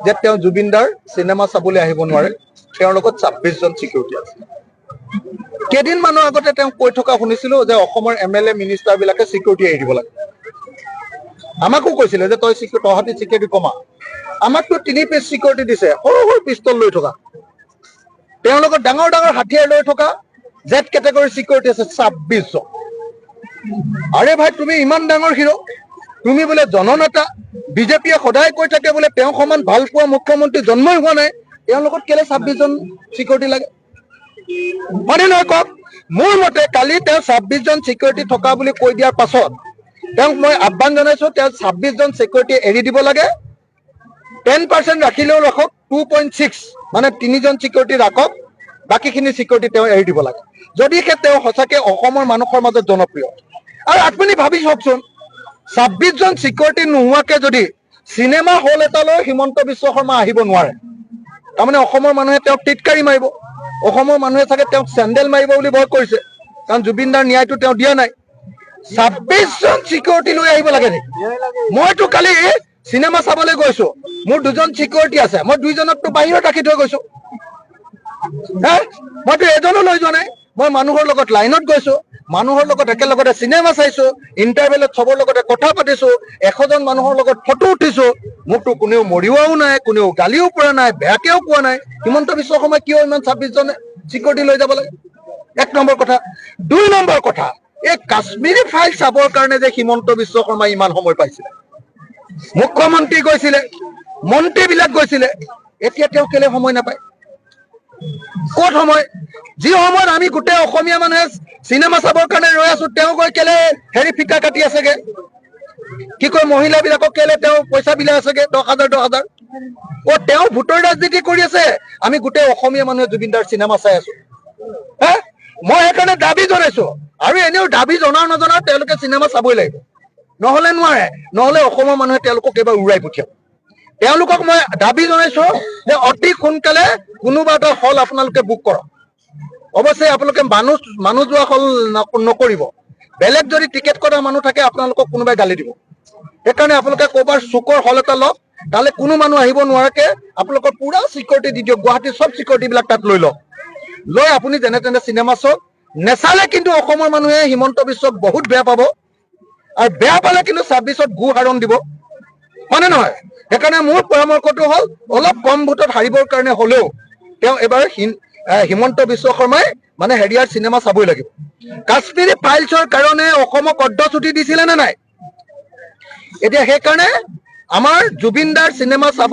যে তেওঁ জুবিনদাৰ চিনেমা চাবলৈ আহিব নোৱাৰে, তেওঁৰ লগত 26জন চিকিউৰিটি আছে। কেইদিনমানৰ আগতে তেওঁ কৈ থকা শুনিছিলো যে অসমৰ MLA মিনিষ্টাৰ বিলাকে চিকিউৰিটি এৰি দিব লাগে। আমাকো কৈছিলে যে তহঁতি চিকিউৰিটি কমা। আমাকতো 3 পিচ চিকিউৰিটি দিছে, সৰু সৰু পিষ্টল লৈ থকা। তেওঁৰ লগত ডাঙৰ ডাঙৰ হাতিয়াৰ লৈ থকা জেড কেটেগৰী চিকিউৰিটি আছে 26জন। আৰে ভাই, তুমি ইমান ডাঙৰ হিৰো, তুমি বোলে জননেতা, বিজেপিয়ে সদায় কৈ থাকে বোলে তেওঁ সমান ভাল পোৱা মুখ্যমন্ত্ৰী জন্মই হোৱা নাই, তেওঁৰ লগত কেলে 26জন চিকিউৰিটি লাগে? মানে নহয় কওক? মোৰ মতে কালি তেওঁ 26জন চিকিউৰিটি থকা বুলি কৈ দিয়াৰ পাছত তেওঁক মই আহ্বান জনাইছো, তেওঁ 26জন চিকিউৰিটি এৰি দিব লাগে। 10% ৰাখিলেও ৰাখক, 2.6 মানে 3জন চিকিউৰিটি ৰাখক, বাকীখিনি চিকিউৰিটি তেওঁ এৰি দিব লাগে, যদিহে তেওঁ সঁচাকে অসমৰ মানুহৰ মাজত জনপ্ৰিয়। আৰু আপুনি ভাবি চাওকচোন, 26জন চিকিউৰিটি নোহোৱাকে যদি চিনেমা হল এটালৈ হিমন্ত বিশ্ব শৰ্মা আহিব নোৱাৰে, তাৰমানে অসমৰ মানুহে তেওঁক টিটকাৰি মাৰিব, অসমৰ মানুহে চাগে তেওঁক চেণ্ডেল মাৰিব বুলি ভয় কৰিছে, কাৰণ জুবিনদাৰ ন্যায়টো তেওঁ দিয়া নাই। 26জন চিকিউৰিটি লৈ আহিব লাগে নেকি? মইতো কালি চিনেমা চাবলৈ গৈছো, মোৰ 2জন চিকিউৰিটি আছে, মই 2জনকতো বাহিৰত ৰাখি থৈ গৈছো। মইতো এজনো লৈ যোৱা নাই। মই মানুহৰ লগত লাইনত গৈছো, মানুহৰ লগত একেলগতে চিনেমা চাইছো, ইণ্টাৰভেলত চবৰ লগতে কথা পাতিছো, 100জন মানুহৰ লগত ফটো উঠিছো। মোকতো কোনেও মৰিওৱাও নাই, কোনেও গালিও পৰা নাই, বেয়াকেও কোৱা নাই। হিমন্ত বিশ্ব শৰ্মাই কিয় ইমান 26জন চিকিউৰিটি লৈ যাব লাগে? 1 নম্বৰ কথা। 2 নম্বৰ কথা, এই কাশ্মীৰী ফাইল চাবৰ কাৰণে যে হিমন্ত বিশ্ব শৰ্মাই ইমান সময় পাইছিলে, মুখ্যমন্ত্ৰী গৈছিলে, মন্ত্ৰীবিলাক গৈছিলে, এতিয়া তেওঁ কেলে সময় নাপায়? ক'ত সময়? যি সময়ত আমি গোটেই অসমীয়া মানুহে চিনেমা চাবৰ কাৰণে ৰৈ আছো, তেওঁ গৈ কেলে ফিতা কাটি আছেগে? কি কয়, মহিলাবিলাকক কেলে তেওঁ পইচা বিলাই আছেগে 10,000। তেওঁ ভোটৰ ৰাজনীতি কৰি আছে, আমি গোটেই অসমীয়া মানুহে জুবিনদাৰ চিনেমা চাই আছো। মই সেইকাৰণে দাবী জনাইছো, আৰু এনেও দাবী জনাও নজনাও তেওঁলোকে চিনেমা চাবই লাগিব, নহলে নোৱাৰে, নহলে অসমৰ মানুহে তেওঁলোকক এবাৰ উৰাই পঠিয়াব। তেওঁলোকক মই দাবী জনাইছো যে অতি সোনকালে কোনোবা এটা হল আপোনালোকে বুক কৰক। অৱশ্যে আপোনালোকে মানুহ যোৱা হল নকৰিব, বেলেগ যদি টিকেট কটা মানুহ থাকে আপোনালোকক কোনোবাই গালি দিব। সেইকাৰণে আপোনালোকে ক'ৰবাৰ চুকৰ হল এটা লওক, তালৈ কোনো মানুহ আহিব নোৱাৰাকে আপোনালোকৰ পুৰা চিকিউৰিটি দি দিয়ক। গুৱাহাটীৰ চব চিকিউৰিটি বিলাক তাত লৈ লওক, লৈ আপুনি যেনে তেনে চিনেমা চাওক। নেচালে কিন্তু অসমৰ মানুহে হিমন্ত বিশ্বক বহুত বেয়া পাব, আৰু বেয়া পালে কিন্তু 26ত গু হাৰণ দিব, হয়নে নহয়? সেইকাৰণে মোৰ পৰামৰ্শটো হ'ল, অলপ কম ভোটত হাৰিবৰ কাৰণে হলেও তেওঁ এবাৰ হিমন্ত বিশ্ব শৰ্মাই মানে হেৰিয়াৰ চিনেমা চাবই লাগিব। কাশ্মীৰী ফাইলছৰ কাৰণে অসমক অৰ্ধচুটি দিছিলে নে নাই? এতিয়া সেইকাৰণে আমাৰ জুবিনদাৰ চিনেমা চাব